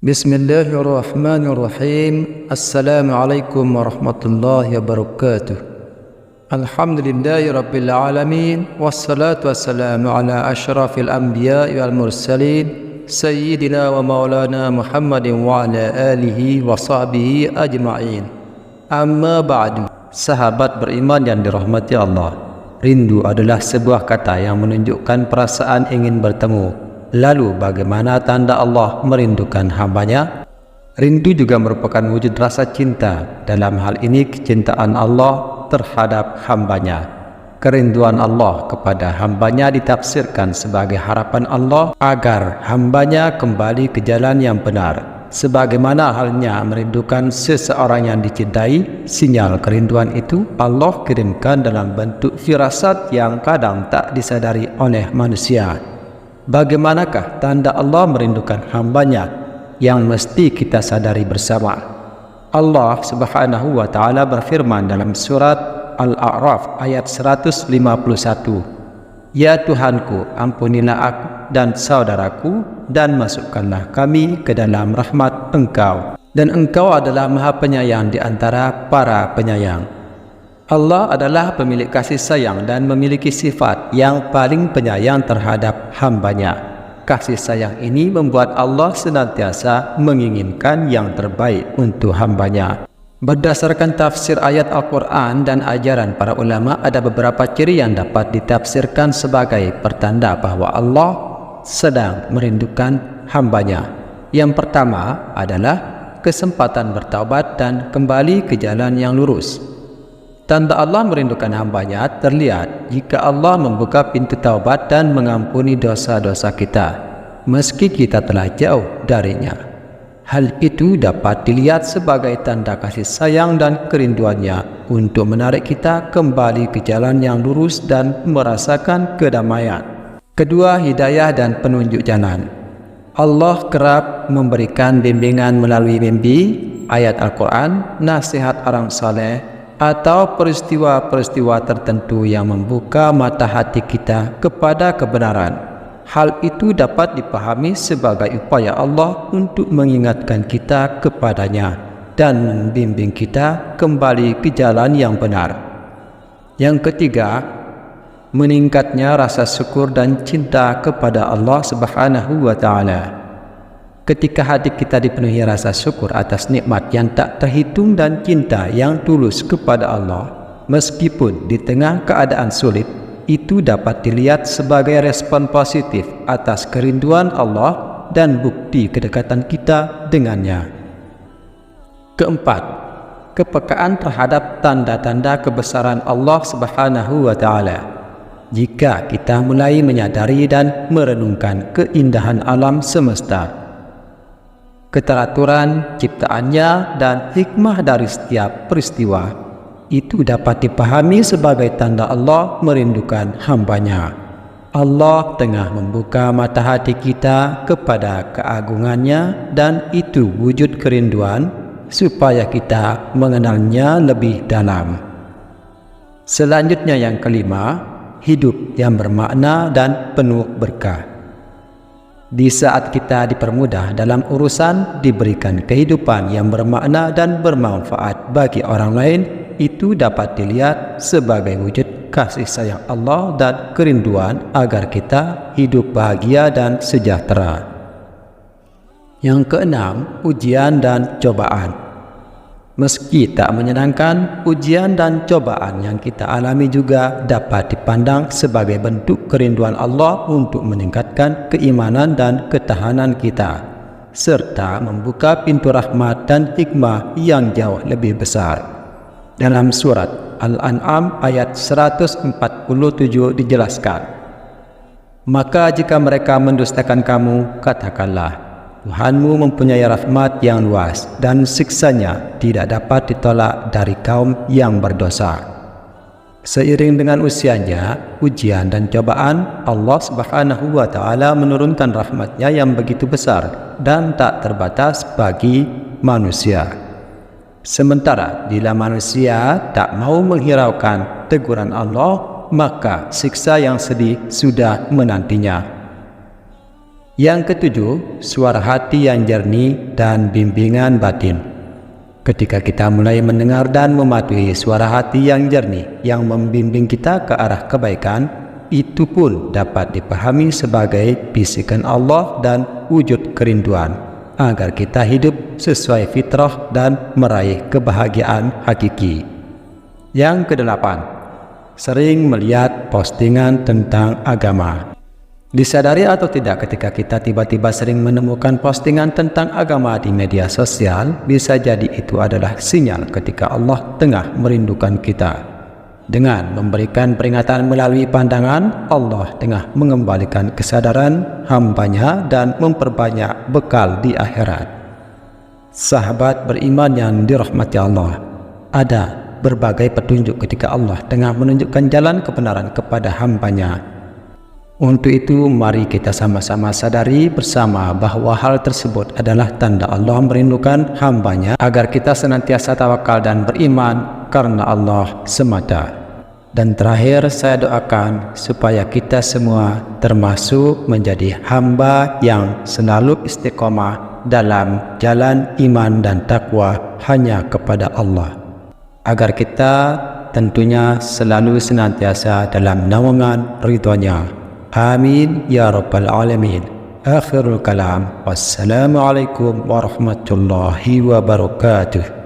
Bismillahirrahmanirrahim. Assalamualaikum warahmatullahi wabarakatuh. Alhamdulillahi rabbil alamin. Wassalatu wassalamu ala ashrafil anbiya'i wal mursalin Sayyidina wa maulana Muhammadin wa ala alihi wa sahbihi ajma'in. Amma ba'du. Sahabat beriman yang dirahmati Allah, rindu adalah sebuah kata yang menunjukkan perasaan ingin bertemu. Lalu bagaimana tanda Allah merindukan hambanya? Rindu juga merupakan wujud rasa cinta. Dalam hal ini kecintaan Allah terhadap hambanya. Kerinduan Allah kepada hambanya ditafsirkan sebagai harapan Allah agar hambanya kembali ke jalan yang benar. Sebagaimana halnya merindukan seseorang yang dicintai, sinyal kerinduan itu Allah kirimkan dalam bentuk firasat yang kadang tak disadari oleh manusia. Bagaimanakah tanda Allah merindukan hambanya yang mesti kita sadari bersama? Allah Subhanahu wa Ta'ala berfirman dalam surat Al-A'raf ayat 151, Ya Tuhanku, ampunilah aku dan saudaraku dan masukkanlah kami ke dalam rahmat Engkau, dan Engkau adalah Maha Penyayang di antara para penyayang. Allah adalah pemilik kasih sayang dan memiliki sifat yang paling penyayang terhadap hambanya. Kasih sayang ini membuat Allah senantiasa menginginkan yang terbaik untuk hambanya. Berdasarkan tafsir ayat Al-Quran dan ajaran para ulama, ada beberapa ciri yang dapat ditafsirkan sebagai pertanda bahwa Allah sedang merindukan hambanya. Yang pertama adalah kesempatan bertaubat dan kembali ke jalan yang lurus. Tanda Allah merindukan hambanya terlihat jika Allah membuka pintu taubat dan mengampuni dosa-dosa kita, meski kita telah jauh darinya. Hal itu dapat dilihat sebagai tanda kasih sayang dan kerinduannya untuk menarik kita kembali ke jalan yang lurus dan merasakan kedamaian. Kedua, hidayah dan penunjuk jalan. Allah kerap memberikan bimbingan melalui mimpi, ayat Al-Quran, nasihat orang saleh, atau peristiwa-peristiwa tertentu yang membuka mata hati kita kepada kebenaran. Hal itu dapat dipahami sebagai upaya Allah untuk mengingatkan kita kepadanya dan membimbing kita kembali ke jalan yang benar. Yang ketiga, meningkatnya rasa syukur dan cinta kepada Allah Subhanahu wa Ta'ala. Ketika hati kita dipenuhi rasa syukur atas nikmat yang tak terhitung dan cinta yang tulus kepada Allah, meskipun di tengah keadaan sulit, itu dapat dilihat sebagai respon positif atas kerinduan Allah dan bukti kedekatan kita dengannya. Keempat, kepekaan terhadap tanda-tanda kebesaran Allah Subhanahu wa Ta'ala. Jika kita mulai menyadari dan merenungkan keindahan alam semesta, keteraturan ciptaannya dan hikmah dari setiap peristiwa, itu dapat dipahami sebagai tanda Allah merindukan hambanya. Allah tengah membuka mata hati kita kepada keagungannya, dan itu wujud kerinduan supaya kita mengenalnya lebih dalam. Selanjutnya yang kelima, hidup yang bermakna dan penuh berkah. Di saat kita dipermudah dalam urusan, diberikan kehidupan yang bermakna dan bermanfaat bagi orang lain, itu dapat dilihat sebagai wujud kasih sayang Allah dan kerinduan agar kita hidup bahagia dan sejahtera. Yang keenam, ujian dan cobaan. Meski tak menyenangkan, ujian dan cobaan yang kita alami juga dapat dipandang sebagai bentuk kerinduan Allah untuk meningkatkan keimanan dan ketahanan kita, serta membuka pintu rahmat dan hikmah yang jauh lebih besar. Dalam surat Al-An'am ayat 147 dijelaskan, Maka jika mereka mendustakan kamu, katakanlah, Tuhanmu mempunyai rahmat yang luas dan siksanya tidak dapat ditolak dari kaum yang berdosa. Seiring dengan usianya, ujian dan cobaan, Allah Subhanahu wa Ta'ala menurunkan rahmatnya yang begitu besar dan tak terbatas bagi manusia. Sementara bila manusia tak mau menghiraukan teguran Allah, maka siksa yang sedih sudah menantinya. Yang ketujuh, suara hati yang jernih dan bimbingan batin. Ketika kita mulai mendengar dan mematuhi suara hati yang jernih yang membimbing kita ke arah kebaikan, itu pun dapat dipahami sebagai bisikan Allah dan wujud kerinduan agar kita hidup sesuai fitrah dan meraih kebahagiaan hakiki. Yang kedelapan, sering melihat postingan tentang agama. Disadari atau tidak, ketika kita tiba-tiba sering menemukan postingan tentang agama di media sosial, bisa jadi itu adalah sinyal ketika Allah tengah merindukan kita. Dengan memberikan peringatan melalui pandangan, Allah tengah mengembalikan kesadaran hambanya dan memperbanyak bekal di akhirat. Sahabat beriman yang dirahmati Allah, ada berbagai petunjuk ketika Allah tengah menunjukkan jalan kebenaran kepada hambanya. Untuk itu, mari kita sama-sama sadari bersama bahwa hal tersebut adalah tanda Allah merindukan hambanya agar kita senantiasa tawakal dan beriman karena Allah semata. Dan terakhir, saya doakan supaya kita semua termasuk menjadi hamba yang selalu istiqomah dalam jalan iman dan takwa hanya kepada Allah, agar kita tentunya selalu senantiasa dalam naungan ridhonya. Amin ya rabbal alamin. Akhirul kalam. Wassalamualaikum warahmatullahi wabarakatuh.